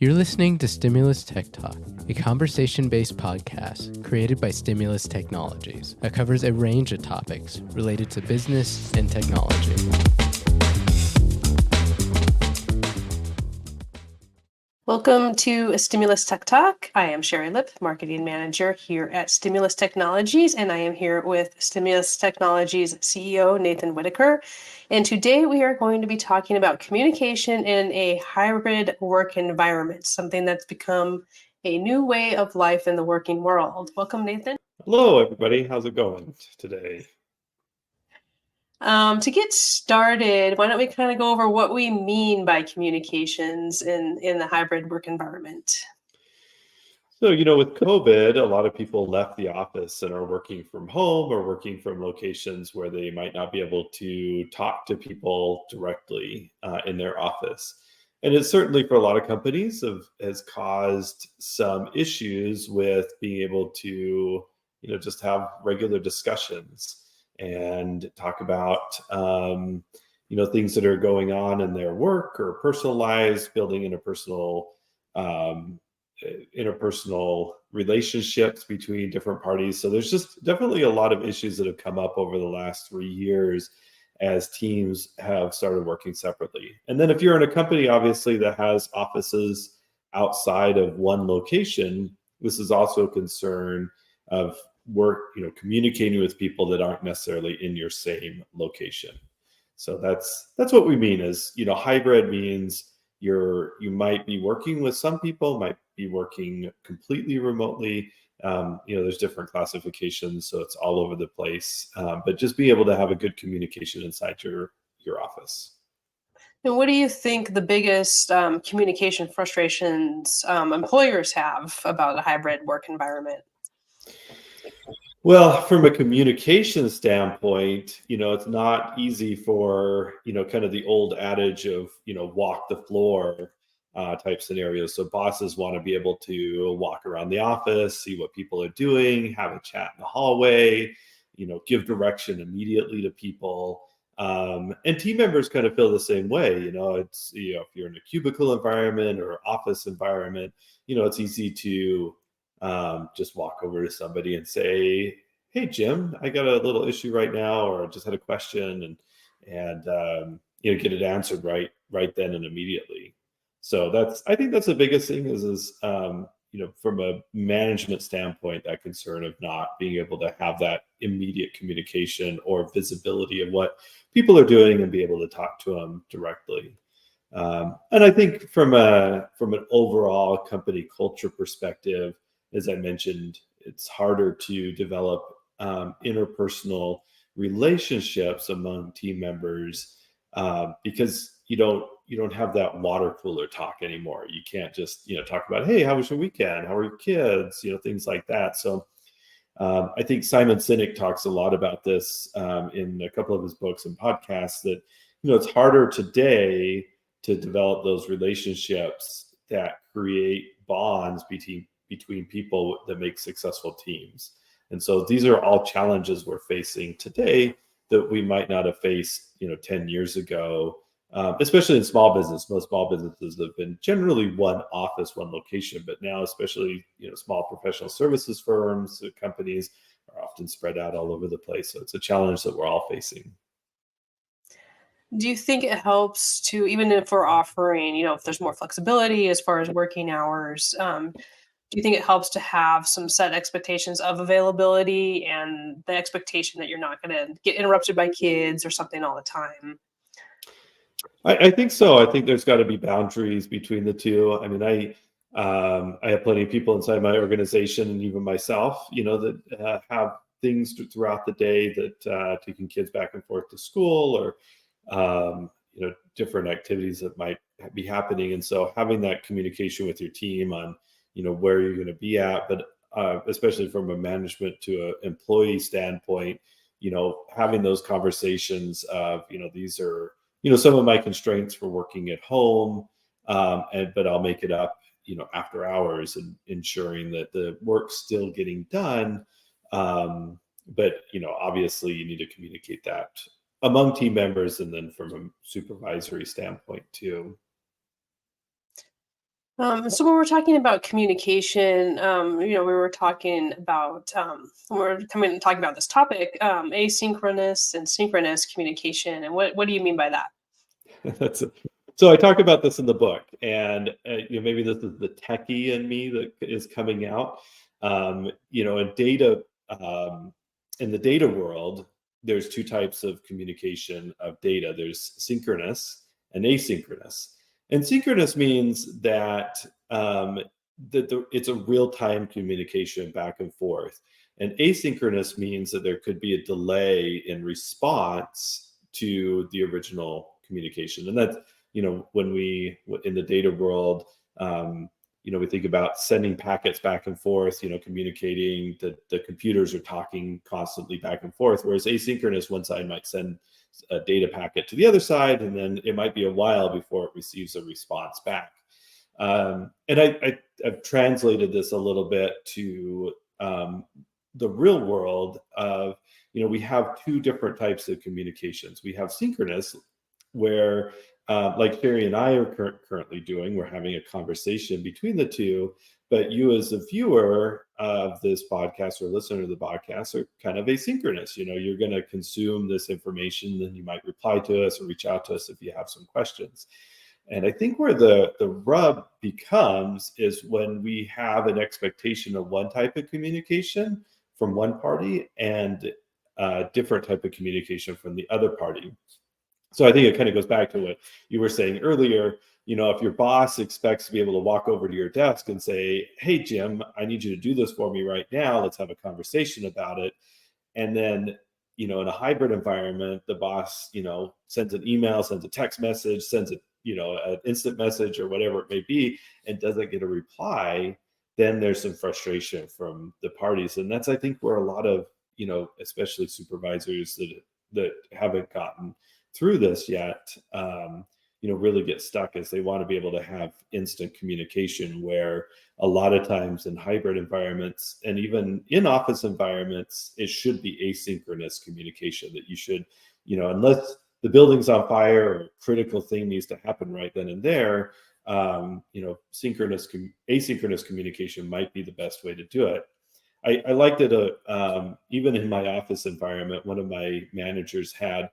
You're listening to Stimulus Tech Talk, a conversation-based podcast created by Stimulus Technologies that covers a range of topics related to business and technology. Welcome to Stimulus Tech Talk. I am Sherry Lip, Marketing Manager here at Stimulus Technologies, and I am here with Stimulus Technologies CEO Nathan Whittacre. And today we are going to be talking about communication in a hybrid work environment, something that's become a new way of life in the working world. Welcome, Nathan. Hello, everybody. How's it going today? To get started, why don't we kind of go over what we mean by communications in the hybrid work environment? So, with COVID, a lot of people left the office and are working from home or working from locations where they might not be able to talk to people directly in their office. And it certainly, for a lot of companies, has caused some issues with being able to, just have regular discussions and talk about, things that are going on in their work or personal lives, building um, interpersonal relationships between different parties. So there's just definitely a lot of issues that have come up over the last 3 years as teams have started working separately. And then if you're in a company, obviously, that has offices outside of one location, this is also a concern of work, communicating with people that aren't necessarily in your same location. So that's what we mean is, hybrid means you might be working with some people, might be working completely remotely. There's different classifications, so it's all over the place. But just be able to have a good communication inside your office. And what do you think the biggest communication frustrations employers have about a hybrid work environment? Well, from a communication standpoint, it's not easy for, kind of the old adage of, walk the floor type scenarios. So bosses want to be able to walk around the office, see what people are doing, have a chat in the hallway, give direction immediately to people. And team members kind of feel the same way. It's, if you're in a cubicle environment or office environment, it's easy to just walk over to somebody and say, "Hey, Jim, I got a little issue right now," or just had a question, and get it answered right then and immediately. So I think that's the biggest thing is from a management standpoint, that concern of not being able to have that immediate communication or visibility of what people are doing and be able to talk to them directly. And I think from an overall company culture perspective, as I mentioned, it's harder to develop interpersonal relationships among team members because you don't have that water cooler talk anymore. You can't just talk about, "Hey, how was your weekend? How are your kids?" Things like that. So I think Simon Sinek talks a lot about this in a couple of his books and podcasts that it's harder today to develop those relationships that create bonds between people that make successful teams. And so these are all challenges we're facing today that we might not have faced 10 years ago, especially in small business. Most small businesses have been generally one office, one location, but now especially small professional services firms, companies are often spread out all over the place. So it's a challenge that we're all facing. Do you think it helps to, even if we're offering, if there's more flexibility as far as working hours, do you think it helps to have some set expectations of availability and the expectation that you're not going to get interrupted by kids or something all the time? I think so. I think there's got to be boundaries between the two. I mean, I have plenty of people inside my organization and even myself, that have things throughout the day that taking kids back and forth to school or different activities that might be happening. And so having that communication with your team on where you're going to be at, but especially from a management to an employee standpoint, having those conversations of these are some of my constraints for working at home, but I'll make it up after hours, and ensuring that the work's still getting done. But obviously you need to communicate that among team members and then from a supervisory standpoint too. So when we're talking about communication, we were talking about when we're coming and talking about this topic, asynchronous and synchronous communication, and what do you mean by that? That's so I talk about this in the book, and maybe this is the techie in me that is coming out. In data, in the data world, there's two types of communication of data. There's synchronous and asynchronous. And synchronous means that it's a real time communication back and forth. And asynchronous means that there could be a delay in response to the original communication. And that's, when we, in the data world, we think about sending packets back and forth, communicating, the computers are talking constantly back and forth, whereas asynchronous, one side might send a data packet to the other side, and then it might be a while before it receives a response back. And I've translated this a little bit to the real world of, we have two different types of communications. We have synchronous, where like Sherry and I are currently doing, we're having a conversation between the two, but you as a viewer of this podcast or listener to the podcast are kind of asynchronous. You're going to consume this information, then you might reply to us or reach out to us if you have some questions. And I think where the rub becomes is when we have an expectation of one type of communication from one party and a different type of communication from the other party. So I think it kind of goes back to what you were saying earlier. If your boss expects to be able to walk over to your desk and say, "Hey, Jim, I need you to do this for me right now. Let's have a conversation about it." And then, in a hybrid environment, the boss, sends an email, sends a text message, sends an instant message or whatever it may be, and doesn't get a reply, then there's some frustration from the parties. And that's, I think, where a lot of, especially supervisors that haven't gotten through this yet, really get stuck, as they want to be able to have instant communication, where a lot of times in hybrid environments and even in office environments, it should be asynchronous communication, that you should, unless the building's on fire or a critical thing needs to happen right then and there, asynchronous communication might be the best way to do it. I liked it, even in my office environment, one of my managers had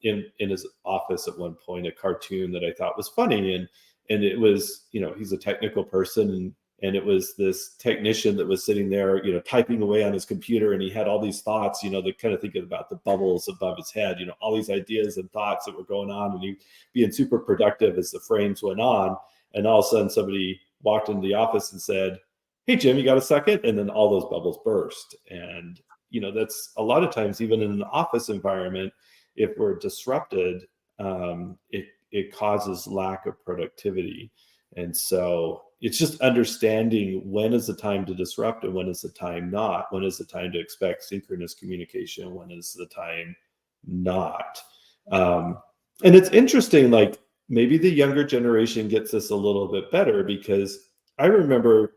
in his office at one point a cartoon that I thought was funny, and it was, he's a technical person, and it was this technician that was sitting there, typing away on his computer, and he had all these thoughts, that kind of thinking about the bubbles above his head, all these ideas and thoughts that were going on, and he being super productive as the frames went on, and all of a sudden somebody walked into the office and said, "Hey, Jim, you got a second?" And then all those bubbles burst. And that's a lot of times, even in an office environment, if we're disrupted, it causes lack of productivity. And so it's just understanding when is the time to disrupt and when is the time not. When is the time to expect synchronous communication? When is the time not? And it's interesting, like maybe the younger generation gets this a little bit better, because I remember,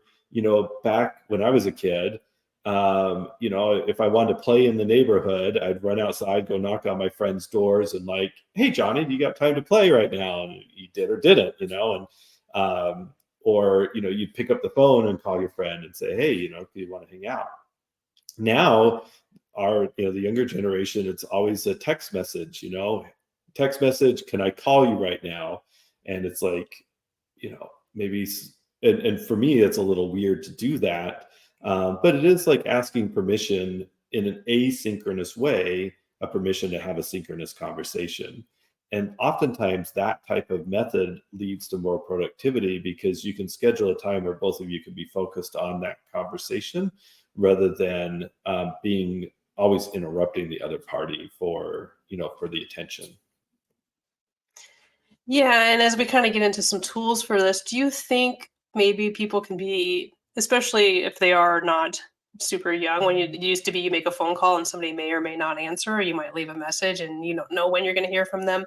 back when I was a kid, if I wanted to play in the neighborhood, I'd run outside, go knock on my friends' doors, and like, "Hey, Johnny, do you got time to play right now?" And you did or didn't, or you'd pick up the phone and call your friend and say, "Hey, do you want to hang out?" Now, the younger generation, it's always a text message, text message, "Can I call you right now?" And it's like, maybe, and for me, it's a little weird to do that. But it is like asking permission in an asynchronous way, a permission to have a synchronous conversation. And oftentimes that type of method leads to more productivity, because you can schedule a time where both of you can be focused on that conversation, rather than being always interrupting the other party for the attention. Yeah, and as we kind of get into some tools for this, do you think maybe people can be, especially if they are not super young, when it used to be you make a phone call and somebody may or may not answer, or you might leave a message and you don't know when you're going to hear from them,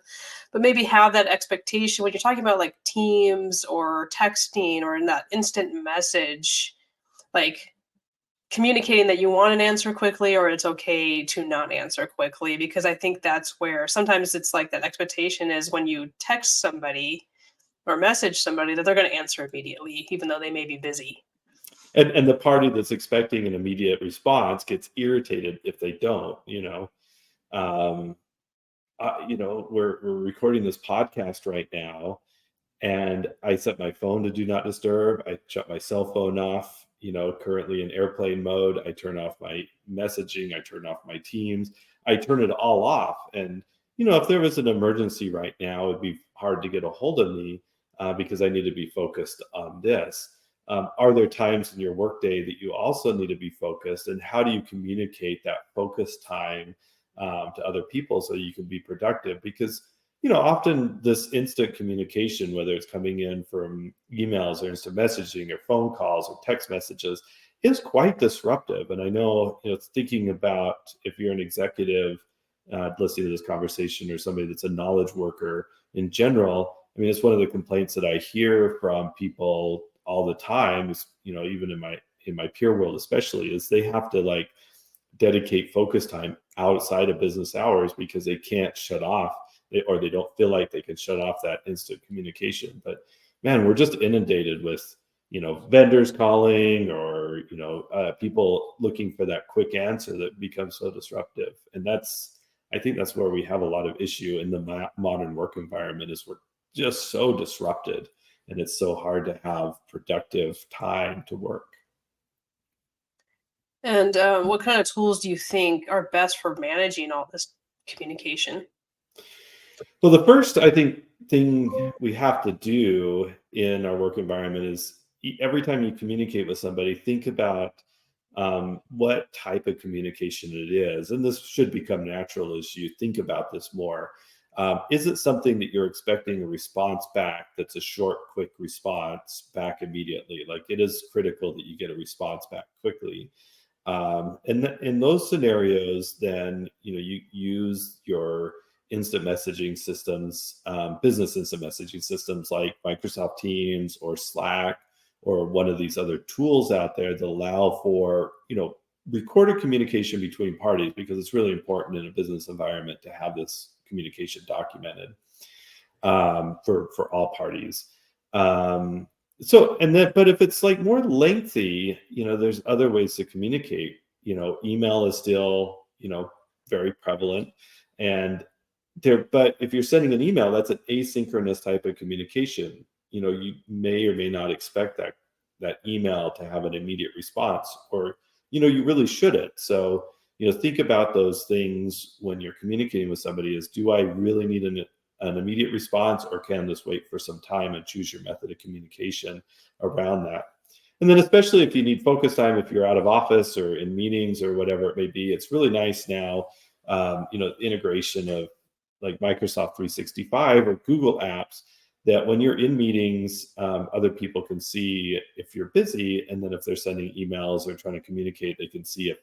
but maybe have that expectation when you're talking about like Teams or texting or in that instant message, like communicating that you want an answer quickly or it's okay to not answer quickly, because I think that's where sometimes it's like that expectation is when you text somebody, or message somebody, that they're going to answer immediately, even though they may be busy. And the party that's expecting an immediate response gets irritated if they don't, um, we're recording this podcast right now, and I set my phone to do not disturb. I shut my cell phone off, currently in airplane mode. I turn off my messaging. I turn off my Teams. I turn it all off. And, if there was an emergency right now, it'd be hard to get a hold of me because I need to be focused on this. Are there times in your workday that you also need to be focused? And how do you communicate that focus time to other people so you can be productive? Because often this instant communication, whether it's coming in from emails or instant messaging or phone calls or text messages, is quite disruptive. And I know, thinking about if you're an executive listening to this conversation, or somebody that's a knowledge worker in general, I mean, it's one of the complaints that I hear from people all the time, is, even in my peer world especially, is they have to like dedicate focus time outside of business hours because they can't shut off, or they don't feel like they can shut off that instant communication. But man, we're just inundated with vendors calling, or people looking for that quick answer that becomes so disruptive. And I think that's where we have a lot of issue in the modern work environment, is we're just so disrupted, and it's so hard to have productive time to work. And what kind of tools do you think are best for managing all this communication? Well, the first, I think, thing we have to do in our work environment is every time you communicate with somebody, think about what type of communication it is. And this should become natural as you think about this more. Is it something that you're expecting a response back that's a short, quick response back immediately? Like, it is critical that you get a response back quickly. And in those scenarios, then you use your instant messaging systems, business instant messaging systems like Microsoft Teams or Slack, or one of these other tools out there that allow for recorded communication between parties, because it's really important in a business environment to have this communication documented for all parties. But if it's like more lengthy, there's other ways to communicate. Email is still, very prevalent. But if you're sending an email, that's an asynchronous type of communication. You may or may not expect that email to have an immediate response, or, you really shouldn't. So, think about those things when you're communicating with somebody: is, do I really need an immediate response, or can this wait for some time? And choose your method of communication around that. And then, especially if you need focus time, if you're out of office or in meetings or whatever it may be, it's really nice now, integration of like Microsoft 365 or Google apps, that when you're in meetings, other people can see if you're busy. And then if they're sending emails or trying to communicate, they can see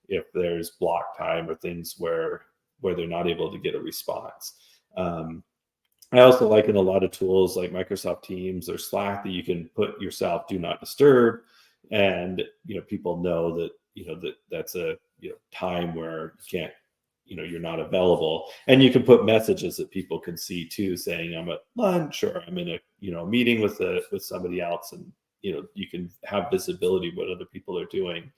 if there's block time or things where they're not able to get a response. I also like in a lot of tools like Microsoft Teams or Slack that you can put yourself do not disturb, and people know that that's a time where you can't, you're not available. And you can put messages that people can see too, saying I'm at lunch, or I'm in a meeting with somebody else, and you can have visibility what other people are doing.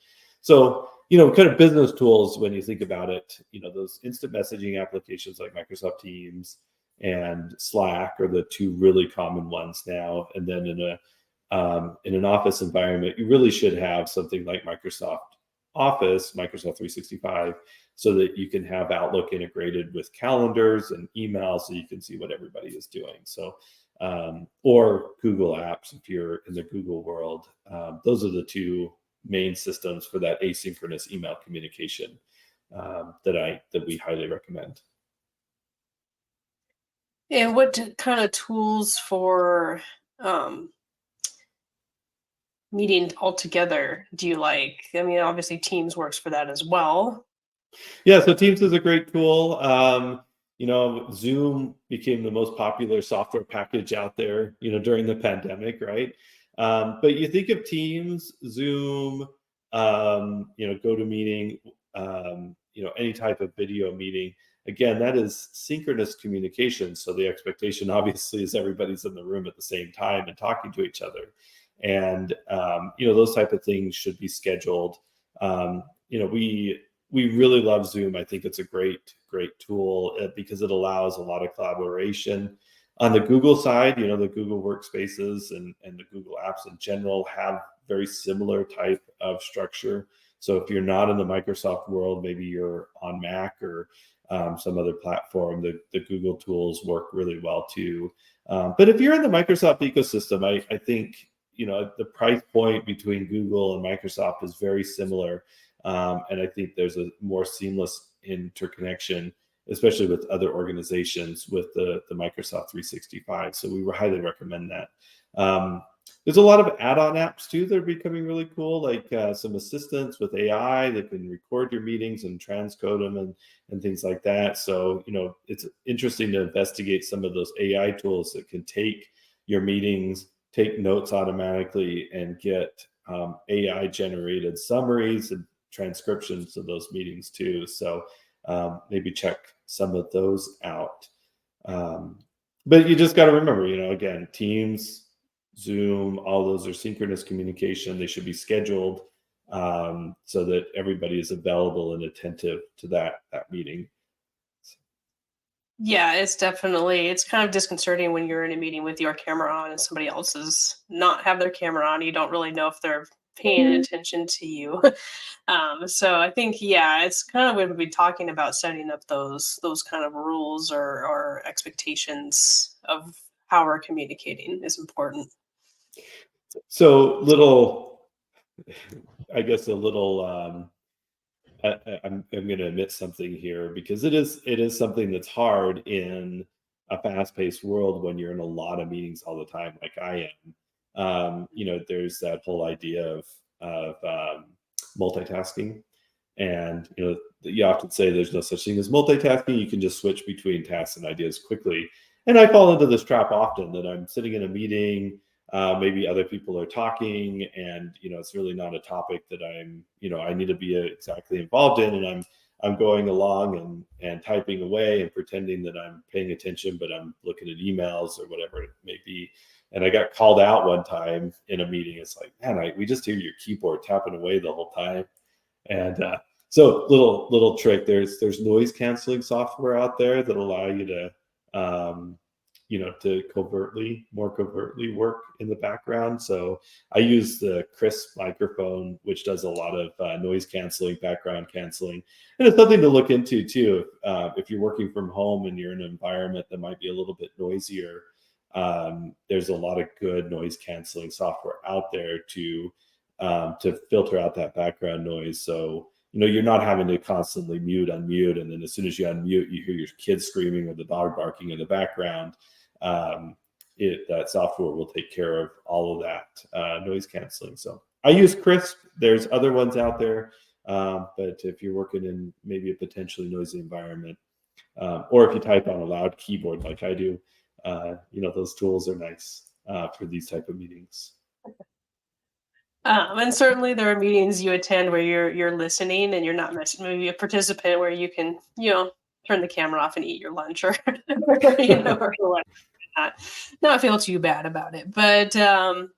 So kind of business tools, when you think about it, those instant messaging applications like Microsoft Teams and Slack are the two really common ones now. And then in an office environment, you really should have something like Microsoft Office, Microsoft 365, so that you can have Outlook integrated with calendars and email, so you can see what everybody is doing. So, or Google Apps if you're in the Google world. Those are the two main systems for that asynchronous email communication that we highly recommend. And what kind of tools for meeting all together do you like? I mean, obviously Teams works for that as well. Yeah, so Teams is a great tool. Zoom became the most popular software package out there, during the pandemic, right? But you think of Teams, Zoom, GoToMeeting, any type of video meeting. again, that is synchronous communication. So the expectation obviously is everybody's in the room at the same time and talking to each other. And those type of things should be scheduled. We really love Zoom. I think it's a great tool because it allows a lot of collaboration. On the Google side, the Google Workspaces and the Google Apps in general have very similar type of structure. So if you're not in the Microsoft world, maybe you're on Mac or some other platform, the Google tools work really well too. But if you're in the Microsoft ecosystem, I think the price point between Google and Microsoft is very similar. And I think there's a more seamless interconnection, especially with other organizations with the Microsoft 365. So we highly recommend that. There's a lot of add-on apps too that are becoming really cool, like some assistants with AI that can record your meetings and transcode them and things like that. So, it's interesting to investigate some of those AI tools that can take your meetings, take notes automatically, and get AI generated summaries and transcriptions of those meetings too. So maybe check some of those out. But you just got to remember, again, Teams, Zoom, all those are synchronous communication. They should be scheduled so that everybody is available and attentive to that meeting. Yeah, it's kind of disconcerting when you're in a meeting with your camera on and somebody else is not have their camera on. You don't really know if they're paying attention to you. So I think, it's kind of, we'll be talking about setting up those kind of rules or expectations of how we're communicating is important. So I'm going to admit something here, because it is something that's hard in a fast-paced world when you're in a lot of meetings all the time, like I am. There's that whole idea of multitasking, and you often say there's no such thing as multitasking. You can just switch between tasks and ideas quickly. And I fall into this trap often, that I'm sitting in a meeting. Maybe other people are talking, and it's really not a topic that I need to be exactly involved in, and I'm going along and typing away and pretending that I'm paying attention, but I'm looking at emails or whatever it may be. And I got called out one time in a meeting. It's like, man, we just hear your keyboard tapping away the whole time. And so little trick, there's noise canceling software out there that allow you to to more covertly work in the background. So I use the Crisp microphone, which does a lot of noise canceling, background canceling. And it's something to look into too. If you're working from home and you're in an environment that might be a little bit noisier, there's a lot of good noise canceling software out there to filter out that background noise. So you're not having to constantly unmute, and then as soon as you unmute, you hear your kids screaming or the dog barking in the background. That software will take care of all of that noise canceling. So I use Crisp. There's other ones out there, but if you're working in maybe a potentially noisy environment, or if you type on a loud keyboard like I do, those tools are nice for these type of meetings. And certainly there are meetings you attend where you're listening and you're not maybe a participant, where you can turn the camera off and eat your lunch or or not feel too bad about it. But that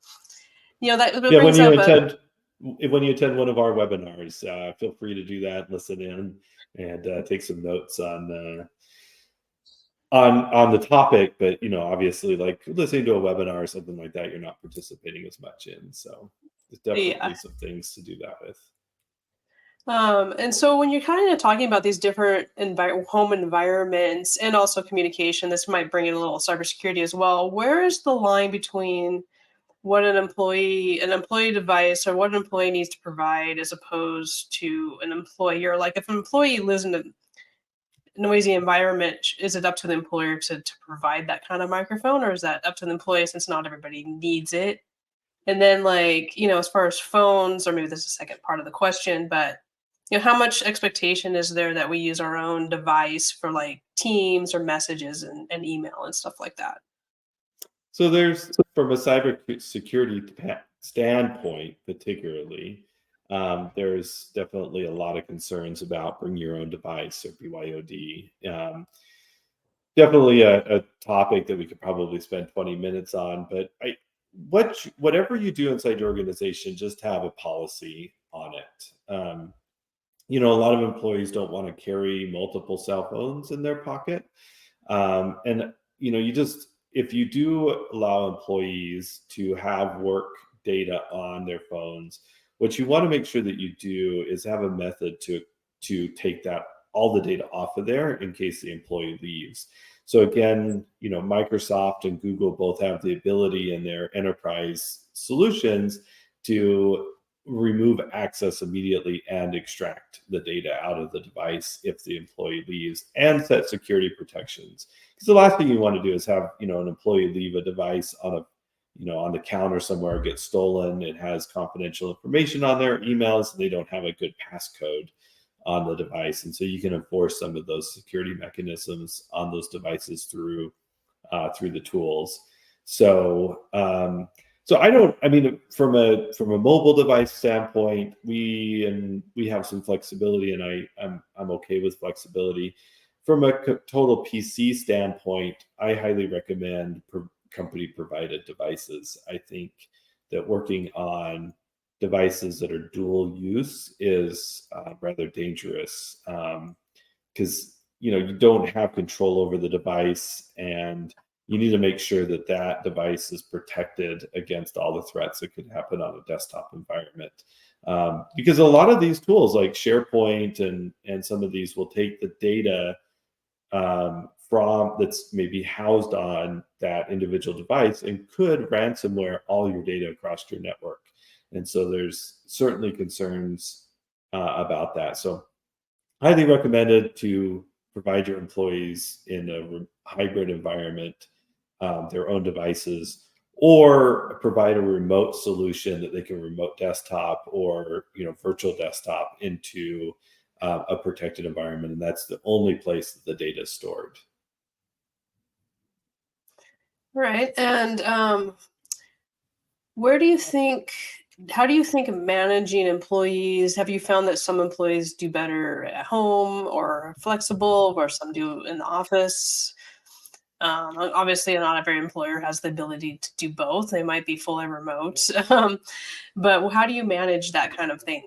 brings up when you attend one of our webinars, feel free to do that, listen in, and take some notes on the topic. But obviously, like listening to a webinar or something like that, you're not participating as much in. So there's definitely some things to do that with. And so when you're kind of talking about these different home environments and also communication, this might bring in a little cybersecurity as well. Where is the line between what an employee device or what an employee needs to provide as opposed to an employer? Like if an employee lives in a noisy environment, is it up to the employer to provide that kind of microphone, or is that up to the employee since not everybody needs it? And then as far as phones, or maybe this is the second part of the question, but how much expectation is there that we use our own device for like Teams or messages and email and stuff like that? So there's, from a cybersecurity standpoint, particularly, there's definitely a lot of concerns about bring your own device or BYOD. Definitely a topic that we could probably spend 20 minutes on, but whatever you do inside your organization, just have a policy on it. A lot of employees don't want to carry multiple cell phones in their pocket. And you just if you do allow employees to have work data on their phones, what you want to make sure that you do is have a method to take that all the data off of there in case the employee leaves. So again, Microsoft and Google both have the ability in their enterprise solutions to remove access immediately and extract the data out of the device if the employee leaves, and set security protections. Because the last thing you want to do is have an employee leave a device on the counter somewhere, get stolen. It has confidential information on their emails, and they don't have a good passcode on the device, and so you can enforce some of those security mechanisms on those devices through the tools. So I don't. I mean, from a mobile device standpoint, we have some flexibility, and I'm okay with flexibility. From a total PC standpoint, I highly recommend company provided devices. I think that working on devices that are dual use is rather dangerous, because you don't have control over the device, and you need to make sure that that device is protected against all the threats that could happen on a desktop environment. Because a lot of these tools like SharePoint and some of these will take the data from that's maybe housed on that individual device and could ransomware all your data across your network. And so there's certainly concerns about that. So highly recommended to provide your employees in a hybrid environment their own devices, or provide a remote solution that they can remote desktop or virtual desktop into a protected environment, and that's the only place that the data is stored. Right. And where do you think, how do you think managing employees? Have you found that some employees do better at home or flexible, or some do in the office? Obviously, not every employer has the ability to do both. They might be fully remote. But how do you manage that kind of thing?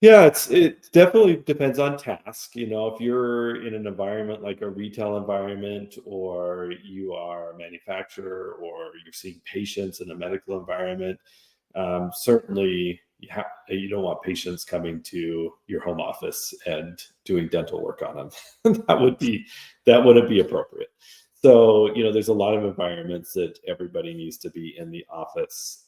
Yeah, it definitely depends on task. If you're in an environment like a retail environment, or you are a manufacturer, or you're seeing patients in a medical environment, certainly you don't want patients coming to your home office and doing dental work on them. That wouldn't be appropriate. So there's a lot of environments that everybody needs to be in the office.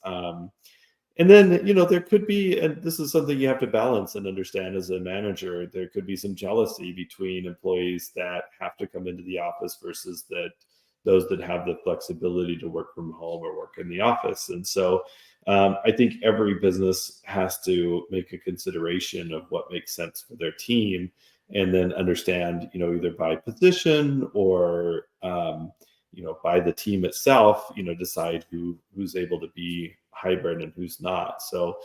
And then, there could be, and this is something you have to balance and understand as a manager, there could be some jealousy between employees that have to come into the office versus those that have the flexibility to work from home or work in the office. And so I think every business has to make a consideration of what makes sense for their team, and then understand, either by position or, by the team itself, decide who's able to be hybrid and who's not. So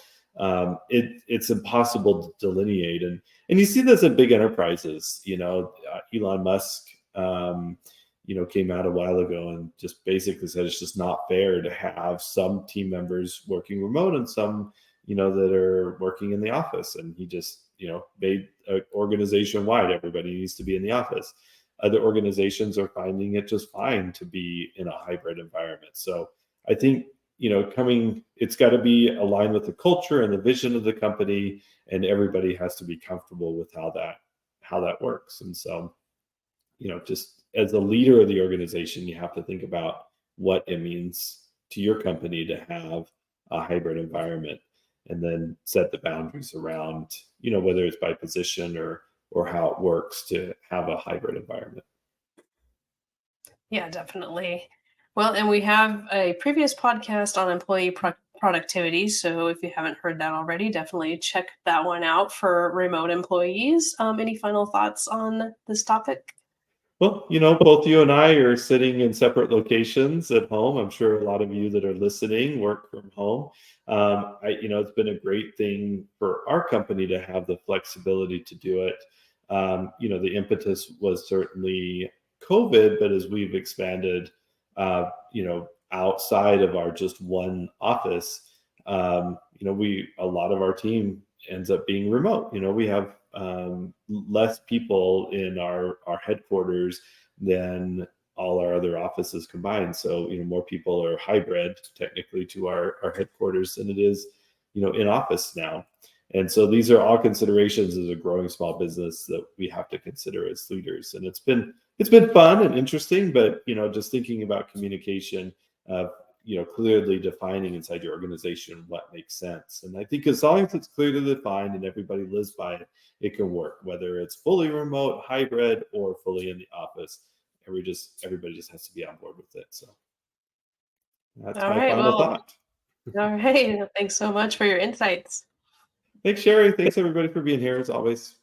it's impossible to delineate, and you see this in big enterprises. Elon Musk, came out a while ago and just basically said it's just not fair to have some team members working remote and some, that are working in the office. And he just, made an organization wide, everybody needs to be in the office. Other organizations are finding it just fine to be in a hybrid environment. So I think, it's got to be aligned with the culture and the vision of the company, and everybody has to be comfortable with how that works. And so, just as a leader of the organization, you have to think about what it means to your company to have a hybrid environment, and then set the boundaries around, whether it's by position or how it works to have a hybrid environment. Yeah, definitely. Well, and we have a previous podcast on employee productivity. So if you haven't heard that already, definitely check that one out for remote employees. Any final thoughts on this topic? Well, both you and I are sitting in separate locations at home. I'm sure a lot of you that are listening work from home. It's been a great thing for our company to have the flexibility to do it. The impetus was certainly COVID, but as we've expanded, outside of our just one office, a lot of our team ends up being remote. We have less people in our headquarters than all our other offices combined. So, more people are hybrid technically to our headquarters than it is, in office now. And so these are all considerations as a growing small business that we have to consider as leaders. And it's been fun and interesting, but just thinking about communication, clearly defining inside your organization what makes sense. And I think as long as it's clearly defined and everybody lives by it, it can work, whether it's fully remote, hybrid, or fully in the office. Everybody just has to be on board with it. So that's All my right. final Well, thought. all right. Thanks so much for your insights. Thanks, Sherry. Thanks everybody for being here as always.